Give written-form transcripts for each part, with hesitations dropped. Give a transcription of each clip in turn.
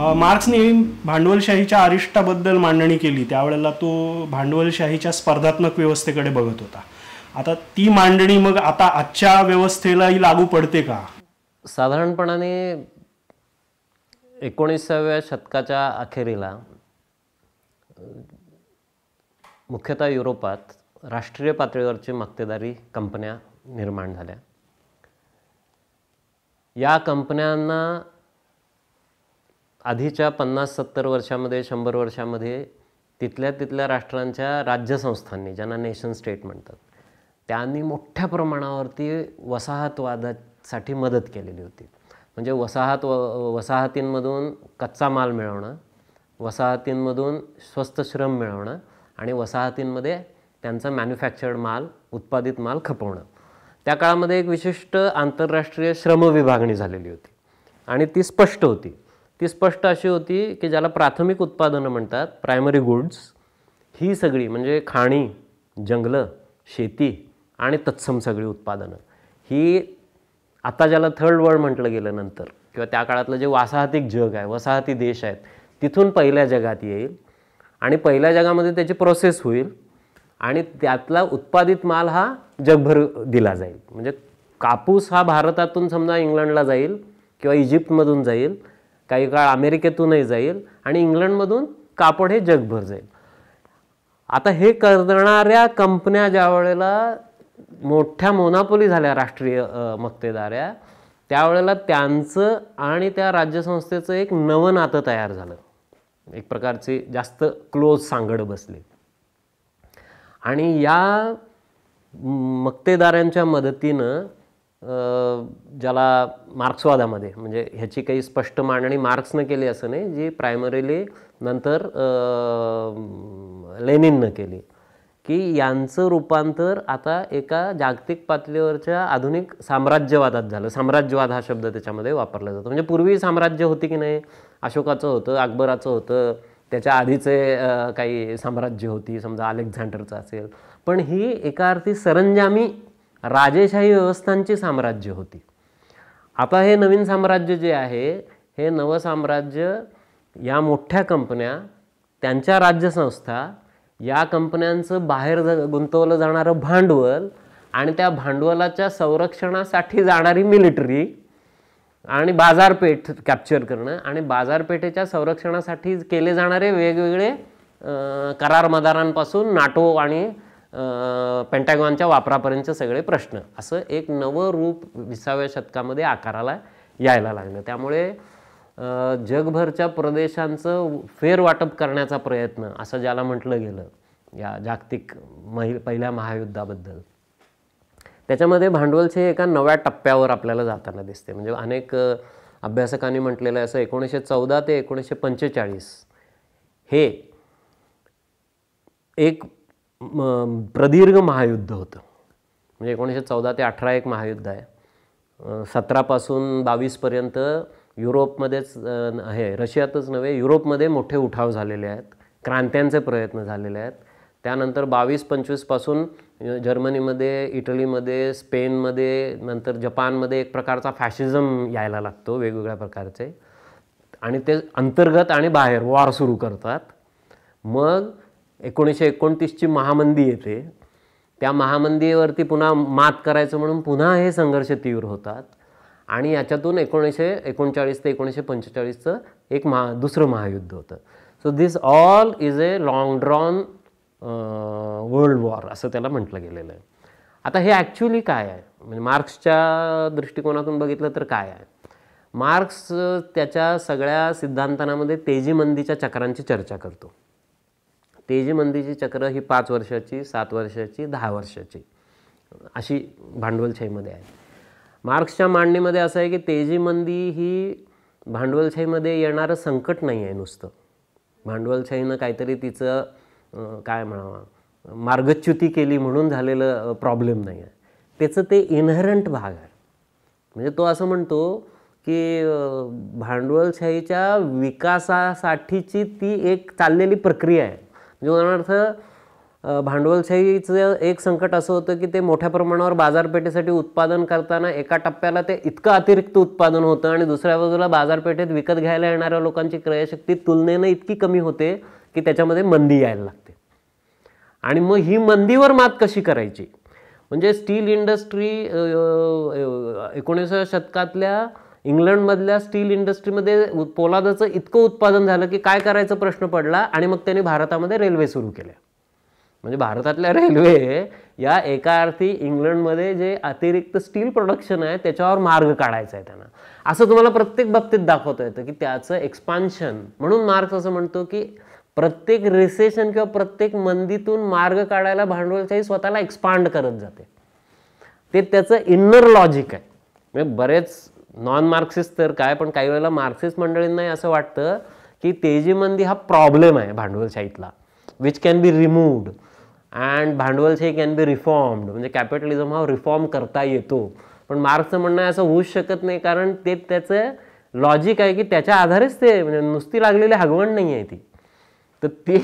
मार्क्सने भांडवलशाहीच्या अरिष्टाबद्दल मांडणी केली त्यावेळेला तो भांडवलशाहीच्या स्पर्धात्मक व्यवस्थेकडे बघत होता. आता ती मांडणी मग आता आजच्या व्यवस्थेलाही लागू पडते का? साधारणपणाने 19व्या शतकाच्या अखेरीला मुख्यतः युरोपात राष्ट्रीय पातळीवरची मक्तेदारी कंपन्या निर्माण झाल्या. या कंपन्यांना आधीच्या 50-70 वर्षामध्ये 100 वर्षामध्ये तिथल्या राष्ट्रांच्या राज्यसंस्थांनी, ज्यांना नेशन स्टेट म्हणतात, त्यांनी मोठ्या प्रमाणावरती वसाहतवादासाठी मदत केलेली होती. म्हणजे वसाहतींमधून कच्चा माल मिळवणं, वसाहतींमधून स्वस्त श्रम मिळवणं आणि वसाहतींमध्ये त्यांचा मॅन्युफॅक्चर्ड माल, उत्पादित माल खपवणं. त्या काळामध्ये एक विशिष्ट आंतरराष्ट्रीय श्रम विभागणी झालेली होती आणि ती स्पष्ट होती. ती स्पष्ट अशी होती की ज्याला प्राथमिक उत्पादनं म्हणतात, प्रायमरी गुड्स, ही सगळी म्हणजे खाणी, जंगलं, शेती आणि तत्सम सगळी उत्पादनं, ही आता ज्याला थर्ड वर्ल्ड म्हटलं गेलं नंतर, किंवा त्या काळातलं जे वासाहतिक जग आहे, वसाहती देश आहेत, तिथून पहिल्या जगात येईल आणि पहिल्या जगामध्ये त्याची प्रोसेस होईल आणि त्यातला उत्पादित माल हा जगभर दिला जाईल. म्हणजे कापूस हा भारतातून समजा इंग्लंडला जाईल किंवा इजिप्तमधून जाईल, काही काळ अमेरिकेतूनही जाईल आणि इंग्लंडमधून कापड हे जगभर जाईल. आता हे करणाऱ्या कंपन्या ज्या वेळेला मोठ्या मोनोपोली झाल्या राष्ट्रीय मक्तेदाऱ्या, त्यावेळेला त्यांचं आणि त्या राज्यसंस्थेचं एक नवं नातं तयार झालं. एक प्रकारची जास्त क्लोज सांगड बसली आणि या मक्तेदारांच्या मदतीनं ज्याला मार्क्सवादामध्ये, म्हणजे ह्याची काही स्पष्ट मांडणी मार्क्सनं केली असं नाही, जी प्रायमरीली नंतर लेनिननं केली, की यांचं रूपांतर आता एका जागतिक पातळीवरच्या आधुनिक साम्राज्यवादात झालं. साम्राज्यवाद हा शब्द त्याच्यामध्ये वापरला जातो. म्हणजे पूर्वी साम्राज्य होती की नाही, अशोकाचं होतं, अकबराचं होतं, त्याच्या आधीचे काही साम्राज्य होती, समजा अलेक्झांडरचं असेल, पण ही एका अर्थी सरंजामी राजेशाही व्यवस्थांची साम्राज्य होती. आता हे नवीन साम्राज्य जे आहे, हे नवं साम्राज्य या मोठ्या कंपन्या, त्यांच्या राज्यसंस्था, या कंपन्यांचं बाहेर गुंतवलं जाणारं भांडवल आणि त्या भांडवलाच्या संरक्षणासाठी जाणारी मिलिटरी आणि बाजारपेठ कॅप्चर करणं आणि बाजारपेठेच्या संरक्षणासाठी केले जाणारे वेगवेगळे करार मदारांपासून नाटो आणि पेंटागॉनच्या वापरापर्यंतचे सगळे प्रश्न, असं एक नवं रूप 20व्या शतकामध्ये आकाराला यायला लागलं. त्यामुळे जगभरच्या प्रदेशांचं फेरवाटप करण्याचा प्रयत्न, असं ज्याला म्हटलं गेलं या जागतिक पहिल्या महायुद्धाबद्दल, त्याच्यामध्ये भांडवलशाही एका नव्या टप्प्यावर आपल्याला जाताना दिसते. म्हणजे अनेक अभ्यासकांनी म्हटलेलं आहे असं, 1914 ते 1945 हे एक प्रदीर्घ महायुद्ध होतं. म्हणजे 1914 ते 18 एक महायुद्ध आहे. 17 पासून 22 पर्यंत युरोपमध्येच हे, रशियातच नव्हे, युरोपमध्ये मोठे उठाव झालेले आहेत, क्रांत्यांचे प्रयत्न झालेले आहेत. त्यानंतर 22-25 पासून जर्मनीमध्ये, इटलीमध्ये, स्पेनमध्ये, नंतर जपानमध्ये एक प्रकारचा फॅशिझम यायला लागतो, वेगवेगळ्या प्रकारचे, आणि ते अंतर्गत आणि बाहेर वॉर सुरू करतात. मग 1929ची महामंदी येते. त्या महामंदीवरती पुन्हा मात करायचं म्हणून पुन्हा हे संघर्ष तीव्र होतात आणि याच्यातून 1939 ते 1945चं एक दुसरं महायुद्ध होतं. So this all is a long drawn world war असं त्याला म्हटलं गेलेलं आहे. आता हे ॲक्च्युली काय आहे, म्हणजे मार्क्सच्या दृष्टिकोनातून बघितलं तर काय आहे? मार्क्स त्याच्या सगळ्या सिद्धांतांमध्ये तेजीमंदीच्या चक्रांची चर्चा करतो. तेजीमंदीची चक्र ही 5 वर्षाची, 7 वर्षाची, 10 वर्षाची अशी भांडवलशाहीमध्ये आहे. मार्क्सच्या मांडणीमध्ये असं आहे की तेजीमंदी ही भांडवलशाहीमध्ये येणारं संकट नाही आहे नुसतं. भांडवलशाहीनं काहीतरी तिचं काय म्हणावं मार्गच्युती केली म्हणून झालेलं प्रॉब्लेम नाही आहे, त्याचं ते इनहेरंट भाग आहे. म्हणजे तो असं म्हणतो की भांडवलशाहीच्या विकासासाठीची ती एक चाललेली प्रक्रिया आहे. म्हणजे उदाहरणार्थ भांडवलशाहीचं एक संकट असं होतं की ते मोठ्या प्रमाणावर बाजारपेठेसाठी उत्पादन करताना एका टप्प्याला ते इतकं अतिरिक्त उत्पादन होतं आणि दुसऱ्या बाजूला बाजारपेठेत विकत घ्यायला येणाऱ्या लोकांची क्रयशक्ती तुलनेनं इतकी कमी होते की त्याच्यामध्ये मंदी यायला लागते. आणि मग ही मंदीवर मात कशी करायची, म्हणजे स्टील इंडस्ट्री 19व्या शतकातल्या इंग्लंडमधल्या स्टील इंडस्ट्रीमध्ये पोलादाचं इतकं उत्पादन झालं की काय करायचा प्रश्न पडला आणि मग त्यांनी भारतामध्ये रेल्वे सुरू केल्या. म्हणजे भारतातल्या रेल्वे या एका अर्थी इंग्लंडमध्ये जे अतिरिक्त स्टील प्रोडक्शन आहे त्याच्यावर मार्ग काढायचा आहे त्यांना. असं तुम्हाला प्रत्येक बाबतीत दाखवता येतं की त्याचं एक्सपान्शन. म्हणून मार्क्स असं म्हणतो की प्रत्येक रिसेशन किंवा प्रत्येक मंदीतून मार्ग काढायला भांडवलशाही स्वतःला एक्सपांड करत जाते. ते त्याचं इन्नर लॉजिक आहे. म्हणजे बरेच नॉन मार्क्सिस्ट तर काय, पण काही वेळेला मार्क्सिस्ट मंडळींनाही असं वाटतं की तेजी मंदी हा प्रॉब्लेम आहे भांडवलशाहीतला, which can be removed and भांडवलशाही कॅन बी रिफॉर्म्ड. म्हणजे कॅपिटलिझम हा रिफॉर्म करता येतो. पण मार्क्सचं म्हणणं असं होऊच शकत नाही, कारण ते त्याचं लॉजिक आहे की त्याच्या आधारेच ते, म्हणजे नुसती लागलेली हगवण नाही आहे ती. तर ते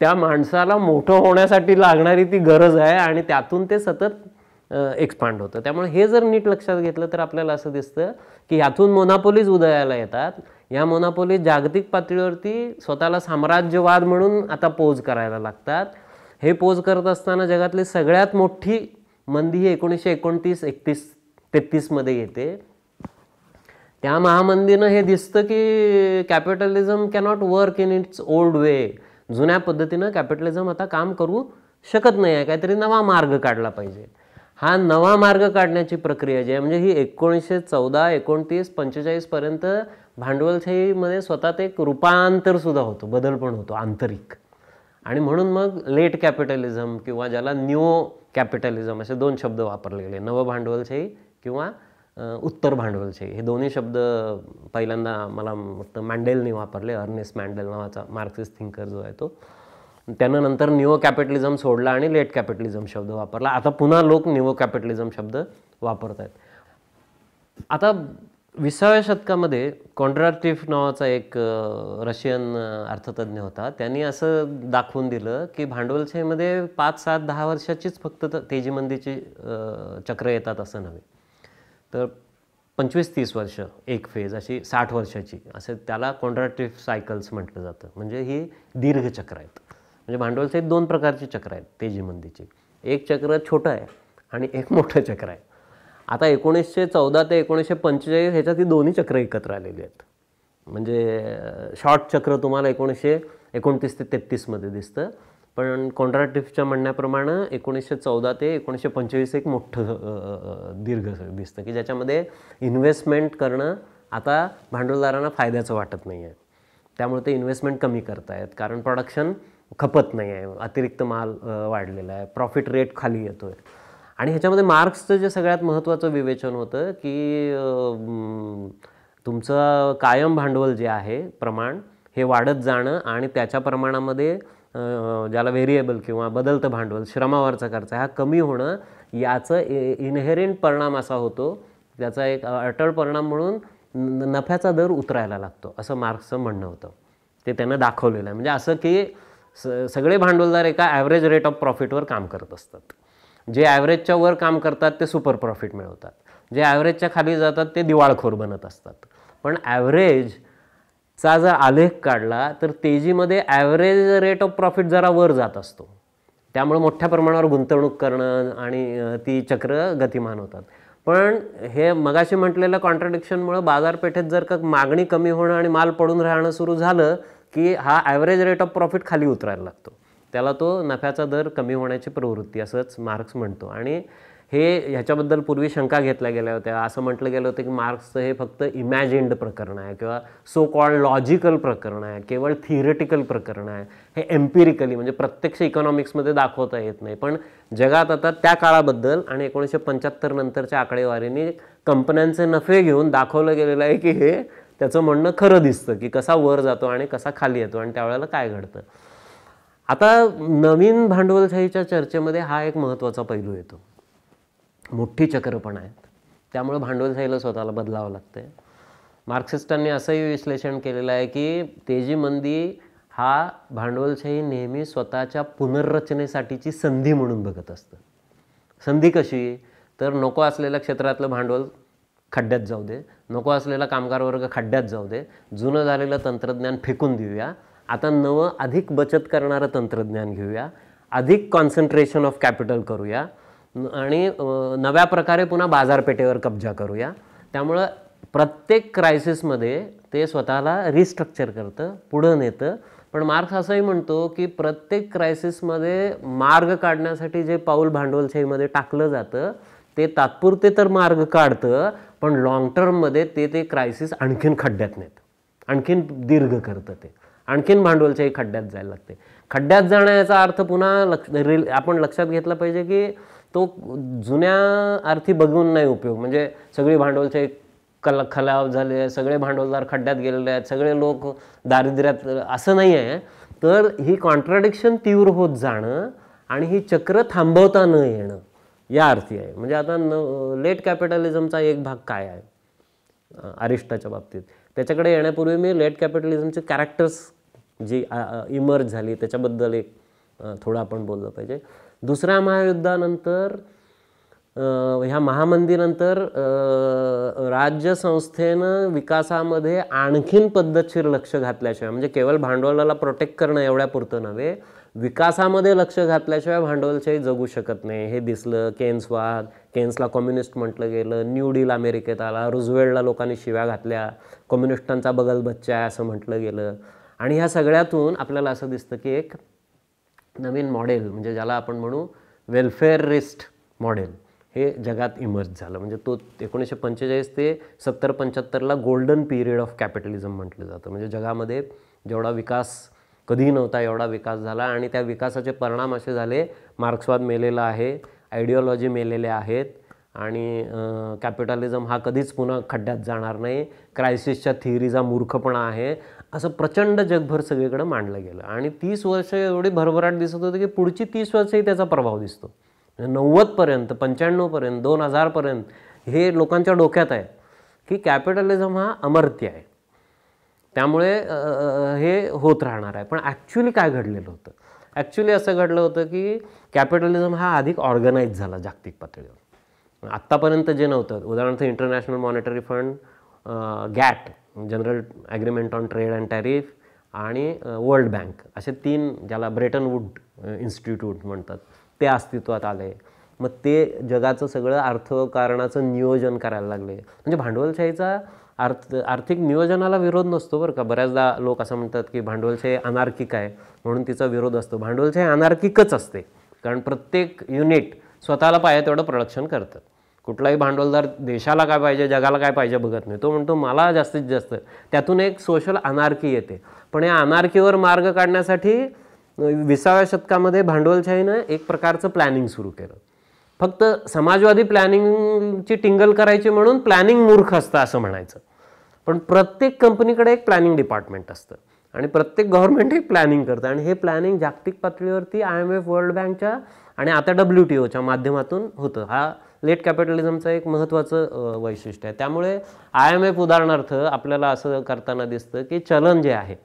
त्या माणसाला मोठं होण्यासाठी लागणारी ती गरज आहे आणि त्यातून ते सतत एक्सपांड होतं. त्यामुळे हे जर नीट लक्षात घेतलं तर आपल्याला असं दिसतं की ह्यातून मोनोपोलीज उदयाला येतात. या मोनोपोलीज जागतिक पातळीवरती स्वतःला साम्राज्यवाद म्हणून आता पोज करायला लागतात. हे पोज करत असताना जगातली सगळ्यात मोठी मंदी ही 1929-31-33 मध्ये येते. त्या महामंदीनं हे दिसतं की capitalism cannot work in its old way. जुन्या पद्धतीनं कॅपिटलिझम आता काम करू शकत नाही आहे, काहीतरी नवा मार्ग काढला पाहिजे. हा नवा मार्ग काढण्याची प्रक्रिया जी आहे, म्हणजे ही 1914, 29, 45 पर्यंत भांडवलशाहीमध्ये स्वतःत एक रूपांतर सुद्धा होतो, बदल पण होतो आंतरिक. आणि म्हणून मग लेट कॅपिटलिझम किंवा ज्याला न्यू कॅपिटलिझम असे दोन शब्द वापरले गेले, नव भांडवलशाही किंवा उत्तर भांडवलशाही. हे दोन्ही शब्द पहिल्यांदा मला वाटतं मँडेलने वापरले. अर्नेस्ट मँडेल नावाचा मार्क्सिस्ट थिंकर जो आहे तो. त्यानं नंतर न्यू कॅपिटलिझम सोडला आणि लेट कॅपिटलिझम शब्द वापरला. आता पुन्हा लोक न्यू कॅपिटलिझम शब्द वापरत आहेत. आता 20व्या शतकामध्ये कॉन्ड्राटिव्ह नावाचा एक रशियन अर्थतज्ञ होता. त्यांनी असं दाखवून दिलं की भांडवलशाहीमध्ये 5, 7, 10 वर्षाचीच फक्त तेजीमंदीची चक्र येतात असं नव्हे, तर 25-30 वर्ष एक फेज, अशी 60 वर्षाची, असं त्याला कॉन्ड्राटिव्ह सायकल्स म्हटलं जातं. म्हणजे ही दीर्घ चक्र आहेत. म्हणजे भांडवलशाहीत 2 प्रकारची चक्र आहेत तेजीमंदीची. एक चक्र छोटं आहे आणि एक मोठं चक्र आहे. आता 1914 ते 1945 ह्याच्यात ही दोन्ही चक्र एकत्र आलेली आहेत. म्हणजे शॉर्ट चक्र तुम्हाला 1929 ते 33 मध्ये दिसतं, पण कॉन्ड्राटिव्हच्या म्हणण्याप्रमाणे 1914 ते 1925 एक मोठं दीर्घ दिसतं की ज्याच्यामध्ये इन्व्हेस्टमेंट करणं आता भांडवलदारांना फायद्याचं वाटत नाही आहे. त्यामुळे ते इन्व्हेस्टमेंट कमी करतायत, कारण प्रोडक्शन खपत नाही आहे, अतिरिक्त माल वाढलेला आहे, प्रॉफिट रेट खाली येतो आहे. आणि ह्याच्यामध्ये मार्क्सचं जे सगळ्यात महत्त्वाचं विवेचन होतं की तुमचं कायम भांडवल जे आहे प्रमाण हे वाढत जाणं आणि त्याच्या प्रमाणामध्ये ज्याला व्हेरिएबल किंवा बदलतं भांडवल, श्रमावरचा खर्च हा कमी होणं, याचं इनहेरिंट परिणाम असा होतो, त्याचा एक अटळ परिणाम म्हणून नफ्याचा दर उतरायला लागतो, असं मार्क्सचं म्हणणं होतं. ते त्यानं दाखवलेलं आहे. म्हणजे असं की सगळे भांडवलदार एका ॲव्हरेज रेट ऑफ प्रॉफिटवर काम करत असतात. जे ॲव्हरेजच्या वर काम करतात ते सुपर प्रॉफिट मिळवतात, जे ॲव्हरेजच्या खाली जातात ते दिवाळखोर बनत असतात. पण ॲव्हरेजचा जर आलेख काढला तर तेजीमध्ये ॲव्हरेज रेट ऑफ प्रॉफिट जरा वर जात असतो. त्यामुळे मोठ्या प्रमाणावर गुंतवणूक करणं आणि ती चक्र गतिमान होतात. पण हे मगाशी म्हटलेलं कॉन्ट्रडिक्शनमुळं बाजारपेठेत जर का मागणी कमी होणं आणि माल पडून राहणं सुरू झालं की हा ॲव्हरेज रेट ऑफ प्रॉफिट खाली उतरायला लागतो. त्याला तो नफ्याचा दर कमी होण्याची प्रवृत्ती असंच मार्क्स म्हणतो. आणि हे ह्याच्याबद्दल पूर्वी शंका घेतल्या गेल्या होत्या. असं म्हटलं गेलं होतं की मार्क्सचं हे फक्त इमॅजिन्ड प्रकरण आहे किंवा सो कॉल्ड लॉजिकल प्रकरण आहे, केवळ थिअरेटिकल प्रकरण आहे, हे एम्पिरिकली म्हणजे प्रत्यक्ष इकॉनॉमिक्समध्ये दाखवता येत नाही. पण जगात आता त्या काळाबद्दल आणि 1975 नंतरच्या आकडेवारीने कंपन्यांचे नफे घेऊन दाखवलं गेलेलं आहे की हे त्याचं म्हणणं खरं दिसतं की कसा वर जातो आणि कसा खाली येतो आणि त्यावेळेला काय घडतं. आता नवीन भांडवलशाहीच्या चर्चेमध्ये हा एक महत्त्वाचा पैलू येतो. मोठी चक्र पण आहेत, त्यामुळे भांडवलशाहीला स्वतःला बदलावं लागतं आहे. मार्क्सिस्टांनी असंही विश्लेषण केलेलं आहे की तेजी मंदी हा भांडवलशाही नेहमी स्वतःच्या पुनर्रचनेसाठीची संधी म्हणून बघत असतं. संधी कशी? तर नको असलेल्या क्षेत्रातलं भांडवल खड्ड्यात जाऊ दे, नको असलेला कामगार वर्ग खड्ड्यात जाऊ दे, जुनं झालेलं तंत्रज्ञान फेकून देऊया, आता नवं अधिक बचत करणारं तंत्रज्ञान घेऊया, अधिक कॉन्सन्ट्रेशन ऑफ कॅपिटल करूया आणि नव्या प्रकारे पुन्हा बाजारपेठेवर कब्जा करूया. त्यामुळं प्रत्येक क्रायसिसमध्ये ते स्वतःला रिस्ट्रक्चर करतं, पुढं नेतं. पण मार्क्स असंही म्हणतो की प्रत्येक क्रायसिसमध्ये मार्ग काढण्यासाठी जे पाऊल भांडवलशाहीमध्ये टाकलं जातं ते तात्पुरते तर मार्ग काढतं, पण लॉंग टर्ममध्ये ते क्रायसिस आणखीन खड्ड्यात नेतं, आणखीन दीर्घ करतं, ते आणखीन भांडवलशाही खड्ड्यात जायला लागते. खड्ड्यात जाण्याचा अर्थ पुन्हा आपण लक्षात घेतला पाहिजे की तो जुन्या अर्थी बघून नाही उपयोग. म्हणजे सगळी भांडवलशाही खलाव झाले, सगळे भांडवलदार खड्ड्यात गेलेले आहेत, सगळे लोक दारिद्र्यात, असं नाही आहे. तर ही कॉन्ट्राडिक्शन तीव्र होत जाणं आणि ही चक्र थांबवता न येणं या अर्थी आहे. म्हणजे आता लेट कॅपिटलिझमचा एक भाग काय आहे अरिस्टाच्या बाबतीत, त्याच्याकडे येण्यापूर्वी मी लेट कॅपिटलिझमचे कॅरेक्टर्स जी इमर्ज झाली त्याच्याबद्दल एक थोडं आपण बोललं पाहिजे. दुसऱ्या महायुद्धानंतर ह्या महामंदीनंतर राज्यसंस्थेनं विकासामध्ये आणखीन पद्धतशीर लक्ष घातल्याशिवाय, म्हणजे केवळ भांडवलाला प्रोटेक्ट करणं एवढ्यापुरतं नव्हे, विकासामध्ये लक्ष घातल्याशिवाय भांडवलशाही जगू शकत नाही हे दिसलं. केन्सवाद, केन्सला कम्युनिस्ट म्हटलं गेलं, न्यू डील अमेरिकेत आला, रुझवेल्टला लोकांनी शिव्या घातल्या, कम्युनिस्टांचा बगलबच्चा आहे असं म्हटलं गेलं. आणि ह्या सगळ्यातून आपल्याला असं दिसतं की एक नवीन मॉडेल, म्हणजे ज्याला आपण म्हणू वेलफेअरिस्ट मॉडेल, हे जगात इमर्ज झालं. म्हणजे तो 1945 ते 70-75ला गोल्डन पिरियड ऑफ कॅपिटलिझम म्हटलं जातं. म्हणजे जगामध्ये जेवढा विकास कधीही नव्हता एवढा विकास झाला आणि त्या विकासाचे परिणाम असे झाले, मार्क्सवाद मेलेला आहे, आयडिओलॉजी मेलेल्या आहेत आणि कॅपिटलिझम हा कधीच पुन्हा खड्ड्यात जाणार नाही, क्रायसिसच्या थिअरीचा मूर्खपणा आहे, असं प्रचंड जगभर सगळीकडे मांडलं गेलं. आणि 30 वर्ष एवढी भरभराट दिसत होती की पुढची 30 वर्षही त्याचा प्रभाव दिसतो. 90पर्यंत, 95पर्यंत, 2000पर्यंत हे लोकांच्या डोक्यात आहे की कॅपिटलिझम हा अमर्त्य आहे, त्यामुळे हे होत राहणार आहे. पण ॲक्च्युली काय घडलेलं होतं? ॲक्च्युली असं घडलं होतं की कॅपिटलिझम हा अधिक ऑर्गनाईज झाला जागतिक पातळीवर. आत्तापर्यंत जे नव्हतं, उदाहरणार्थ international monetary fund, GATT general agreement on trade and tariff आणि वर्ल्ड बँक, असे 3, ज्याला ब्रेटन वूड इन्स्टिट्यूट म्हणतात, ते अस्तित्वात आले. मग ते जगाचं सगळं अर्थकारणाचं नियोजन करायला लागले. म्हणजे भांडवलशाहीचा आर्थिक नियोजनाला विरोध नसतो बरं का. बऱ्याचदा लोक असं म्हणतात की भांडवलशाही अनार्किक आहे म्हणून तिचा विरोध असतो. भांडवलशाही अनार्किकच असते, कारण प्रत्येक युनिट स्वतःला पाहिजे तेवढं प्रोडक्शन करतं. कुठलाही भांडवलदार देशाला काय पाहिजे, जगाला काय पाहिजे बघत नाही. तो म्हणतो मला जास्तीत जास्त. त्यातून एक सोशल अनार्की येते. पण या अनार्कीवर मार्ग काढण्यासाठी 20व्या शतकामध्ये भांडवलशाहीनं एक प्रकारचं प्लॅनिंग सुरू केलं. फक्त समाजवादी प्लॅनिंगची टिंगल करायची म्हणून प्लॅनिंग मूर्ख असतं असं म्हणायचं. पण प्रत्येक कंपनीकडे एक प्लॅनिंग डिपार्टमेंट असतं आणि प्रत्येक गव्हर्नमेंट एक प्लॅनिंग करतं आणि हे प्लॅनिंग जागतिक पातळीवरती IMF, वर्ल्ड बँकच्या आणि आता WTOच्या माध्यमातून होतं. हा लेट कॅपिटलिझमचं एक महत्त्वाचं वैशिष्ट्य आहे. त्यामुळे IMF उदाहरणार्थ आपल्याला असं करताना दिसतं की चलन जे आहे,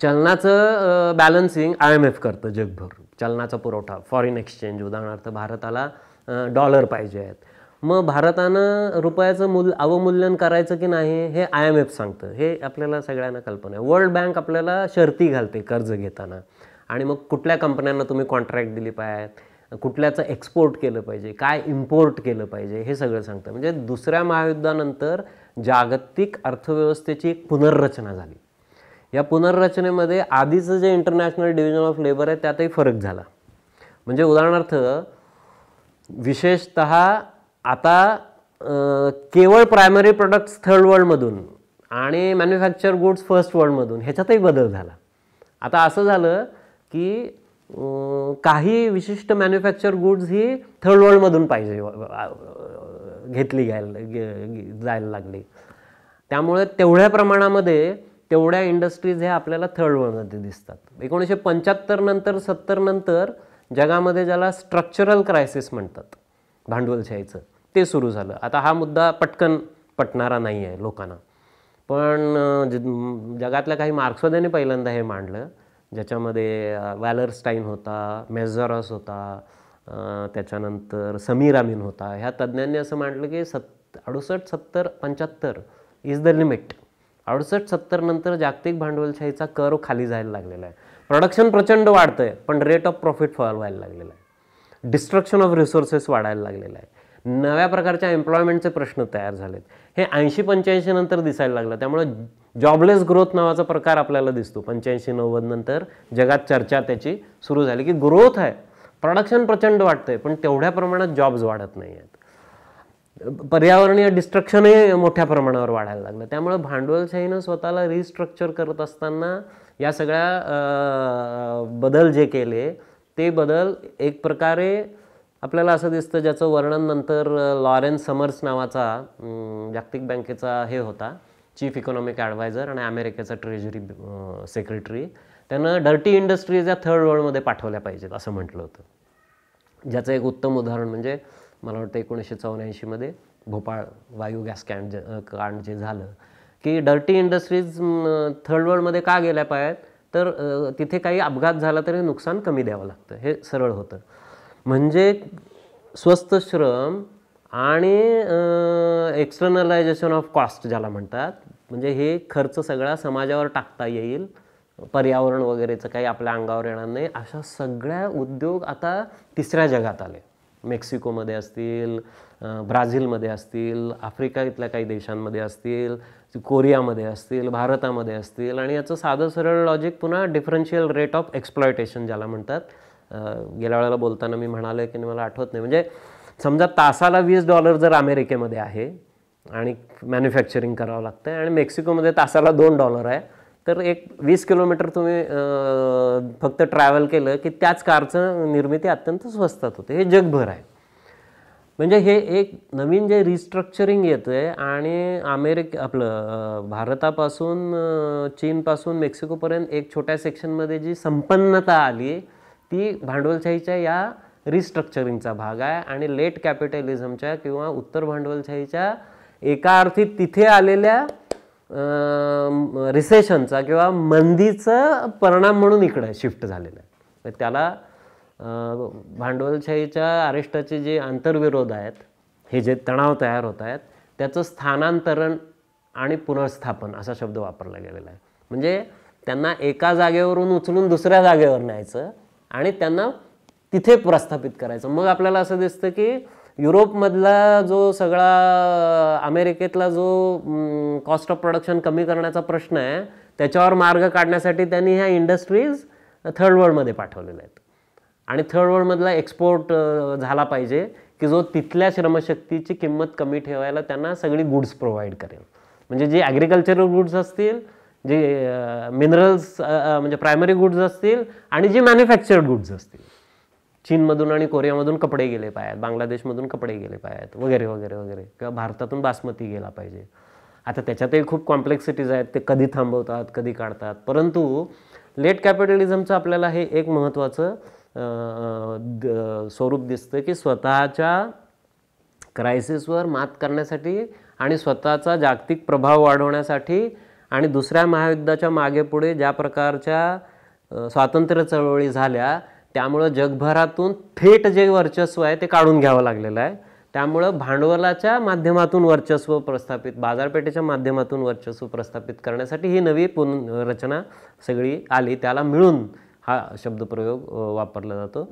चलनाचं बॅलन्सिंग IMF करतं जगभर. चलनाचा पुरवठा, फॉरेन एक्सचेंज, उदाहरणार्थ भारताला डॉलर पाहिजे आहेत, मग भारतानं रुपयाचं अवमूल्यन करायचं की नाही हे IMF सांगतं. हे आपल्याला सगळ्यांना कल्पना आहे. वर्ल्ड बँक आपल्याला शर्ती घालते कर्ज घेताना आणि मग कुठल्या कंपन्यांना तुम्ही कॉन्ट्रॅक्ट दिली पाहिजेत, कुठल्याचं एक्सपोर्ट केलं पाहिजे, काय इम्पोर्ट केलं पाहिजे, हे सगळं सांगतं. म्हणजे दुसऱ्या महायुद्धानंतर जागतिक अर्थव्यवस्थेची एक पुनर्रचना झाली. या पुनर्रचनेमध्ये आधीचं जे इंटरनॅशनल डिव्हिजन ऑफ लेबर आहे त्यातही फरक झाला. म्हणजे उदाहरणार्थ विशेषतः आता केवळ प्रायमरी प्रोडक्ट्स थर्ड वर्ल्डमधून आणि मॅन्युफॅक्चर गुड्स फर्स्ट वर्ल्डमधून ह्याच्यातही बदल झाला. आता असं झालं की काही विशिष्ट मॅन्युफॅक्चर गुड्स ही थर्ड वर्ल्डमधून पाहिजे घेतली जायला लागली. त्यामुळे तेवढ्या प्रमाणामध्ये तेवढ्या इंडस्ट्रीज हे आपल्याला थर्ड वर्ल्डमध्ये दिसतात. 1975 नंतर 70 नंतर जगामध्ये ज्याला स्ट्रक्चरल क्रायसिस म्हणतात भांडवलशाहीचं, ते सुरू झालं. आता हा मुद्दा पटकन पटणारा नाही आहे लोकांना, पण जगातल्या काही मार्क्सवाद्यांनी पहिल्यांदा हे मांडलं, ज्याच्यामध्ये वॅलरस्टाईन होता, मेझॉरस होता, त्याच्यानंतर समीर अमीन होता. ह्या तज्ज्ञांनी असं मांडलं की 68, 70, 75 इज द लिमिट. 68, 70 नंतर जागतिक भांडवलशाहीचा कर्व खाली जायला लागलेला आहे. प्रोडक्शन प्रचंड वाढतंय, पण रेट ऑफ प्रॉफिट फॉल व्हायला लागलेला आहे. डिस्ट्रक्शन ऑफ रिसोर्सेस वाढायला लागलेलं आहे. नव्या प्रकारच्या एम्प्लॉयमेंटचे प्रश्न तयार झालेत. हे 80-85 नंतर दिसायला लागलं. त्यामुळे जॉबलेस ग्रोथ नावाचा प्रकार आपल्याला दिसतो. 85-90 नंतर जगात चर्चा त्याची सुरू झाली की ग्रोथ आहे, प्रोडक्शन प्रचंड वाढतंय, पण तेवढ्या प्रमाणात जॉब्स वाढत नाही आहेत. पर्यावरणीय डिस्ट्रक्शनही मोठ्या प्रमाणावर वाढायला लागलं. त्यामुळे भांडवलशाहीनं स्वतःला रिस्ट्रक्चर करत असताना या सगळ्या बदल जे केले ते बदल एक प्रकारे आपल्याला असं दिसतं, ज्याचं वर्णन नंतर लॉरेन्स समर्स नावाचा जागतिक बँकेचा हे होता, चीफ इकॉनॉमिक ॲडवायझर आणि अमेरिकेचा ट्रेजरी सेक्रेटरी, त्यानं डर्टी इंडस्ट्रीज या थर्ड वर्ल्डमध्ये पाठवल्या पाहिजेत असं म्हटलं होतं. ज्याचं एक उत्तम उदाहरण म्हणजे मला वाटतं 1984 भोपाळ वायू गॅस कांड जे झालं, की डर्टी इंडस्ट्रीज थर्ड वर्ल्डमध्ये का गेल्या पाहिजेत, तर तिथे काही अपघात झाला तरी नुकसान कमी द्यावं लागतं, हे सरळ होतं. म्हणजे स्वस्त श्रम आणि एक्सटर्नलायझेशन ऑफ कॉस्ट ज्याला म्हणतात, म्हणजे हे खर्च सगळा समाजावर टाकता येईल, पर्यावरण वगैरेचं काही आपल्या अंगावर येणार नाही, अशा सगळ्या उद्योग आता तिसऱ्या जगात आले. मेक्सिकोमध्ये असतील, ब्राझीलमध्ये असतील, आफ्रिका इथल्या काही देशांमध्ये असतील, कोरियामध्ये असतील, भारतामध्ये असतील. आणि याचं साधं सरळ लॉजिक पुन्हा डिफरन्शियल रेट ऑफ एक्सप्लॉयटेशन ज्याला म्हणतात. गेल्या वेळेला बोलताना मी म्हणाले की मला आठवत नाही, म्हणजे समजा तासाला $20 जर अमेरिकेमध्ये आहे आणि मॅन्युफॅक्चरिंग करावं लागतं आणि मेक्सिकोमध्ये तासाला $2 आहे, तर एक 20 किलोमीटर तुम्ही फक्त ट्रॅव्हल केलं की त्याच कारचं निर्मिती अत्यंत स्वस्तात होते. हे जगभर आहे. म्हणजे हे एक नवीन जे रिस्ट्रक्चरिंग येतं आहे आणि भारतापासून चीनपासून मेक्सिकोपर्यंत एक छोट्या सेक्शनमध्ये जी संपन्नता आली ती भांडवलशाहीच्या या रिस्ट्रक्चरिंगचा भाग आहे. आणि लेट कॅपिटलिझमच्या किंवा उत्तर भांडवलशाहीच्या एका अर्थी तिथे आलेल्या रिसेशनचा किंवा मंदीचा परिणाम म्हणून इकडे शिफ्ट झालेला आहे. त्याला भांडवलशाहीच्या अरिष्टाचे जे आंतरविरोध आहेत, हे जे तणाव तयार होत आहेत, त्याचं स्थानांतरण आणि पुनर्स्थापन असा शब्द वापरला गेलेला आहे. म्हणजे त्यांना एका जागेवरून उचलून दुसऱ्या जागेवर न्यायचं आणि त्यांना तिथे प्रस्थापित करायचं. मग आपल्याला असं दिसतं की युरोपमधला जो सगळा अमेरिकेतला जो कॉस्ट ऑफ प्रोडक्शन कमी करण्याचा प्रश्न आहे, त्याच्यावर मार्ग काढण्यासाठी त्यांनी ह्या इंडस्ट्रीज थर्ड वर्ल्डमध्ये पाठवलेल्या आहेत. आणि थर्ड वर्ल्डमधला एक्सपोर्ट झाला पाहिजे की जो तिथल्या श्रमशक्तीची किंमत कमी ठेवायला त्यांना सगळी गुड्स प्रोव्हाइड करेल. म्हणजे जे ॲग्रिकल्चरल गुड्स असतील, जे मिनरल्स म्हणजे प्रायमरी गुड्स असतील आणि जे मॅन्युफॅक्चर्ड गुड्स असतील. चीनमधून आणि कोरियामधून कपडे गेले पाहिजेत, बांगलादेशमधून कपडे गेले पाहिजेत वगैरे वगैरे वगैरे, किंवा भारतातून बासमती गेला पाहिजे. आता त्याच्यातही खूप कॉम्प्लेक्सिटीज आहेत, ते कधी थांबवतात कधी काढतात. परंतु लेट कॅपिटलिझमचं आपल्याला हे एक महत्त्वाचं स्वरूप दिसतं की स्वतःच्या क्रायसिसवर मात करण्यासाठी आणि स्वतःचा जागतिक प्रभाव वाढवण्यासाठी आणि दुसऱ्या महायुद्धाच्या मागे पुढे ज्या प्रकारच्या स्वातंत्र्य चळवळी झाल्या त्यामुळं जगभरातून थेट जे वर्चस्व आहे ते काढून घ्यावं लागलेलं आहे. त्यामुळं भांडवलाच्या माध्यमातून वर्चस्व प्रस्थापित, बाजारपेठेच्या माध्यमातून वर्चस्व प्रस्थापित करण्यासाठी ही नवी पुनर्रचना सगळी आली. त्याला मिळून हा शब्दप्रयोग वापरला जातो.